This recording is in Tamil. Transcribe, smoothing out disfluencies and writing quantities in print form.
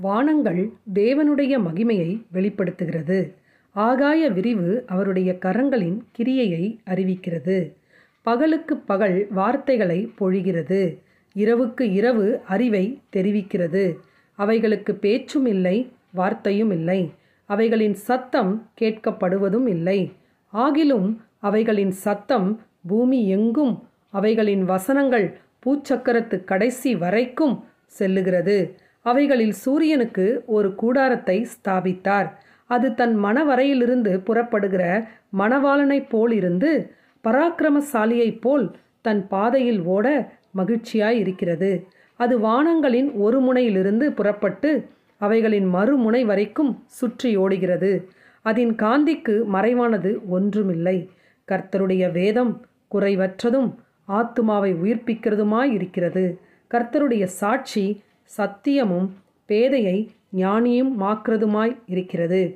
வானங்கள் தேவனுடைய மகிமையை வெளிப்படுத்துகிறது. ஆகாய விரிவு அவருடைய கரங்களின் கிரியையை அறிவிக்கிறது. பகலுக்குப் பகல் வார்த்தைகளை பொழிகிறது. இரவுக்கு இரவு அறிவை தெரிவிக்கிறது. அவைகளுக்கு பேச்சும் இல்லை, வார்த்தையும் இல்லை. அவைகளின் சத்தம் கேட்கப்படுவதும் இல்லை. ஆகிலும் அவைகளின் சத்தம் பூமி எங்கும், அவைகளின் வசனங்கள் பூச்சக்கரத்து கடைசி வரைக்கும் செல்லுகிறது. அவைகளில் சூரியனுக்கு ஒரு கூடாரத்தை ஸ்தாபித்தார். அது தன் மணவரையிலிருந்து புறப்படுகிற மணவாளனைப் போல் இருந்து பராக்கிரமசாலியைப் போல் தன் பாதையில் ஓட மகிழ்ச்சியாய் இருக்கிறது. அது வானங்களின் ஒரு முனையிலிருந்து புறப்பட்டு அவைகளின் மறுமுனை வரைக்கும் சுற்றி ஓடுகிறது. அதன் காந்திக்கு மறைவானது ஒன்றுமில்லை. கர்த்தருடைய வேதம் குறைவற்றதும் ஆத்துமாவை உயிர்ப்பிக்கிறதுமாய் இருக்கிறது. கர்த்தருடைய சாட்சி சத்தியமும் பேதையை ஞானியும் மாக்கிறதுமாய் இருக்கிறது.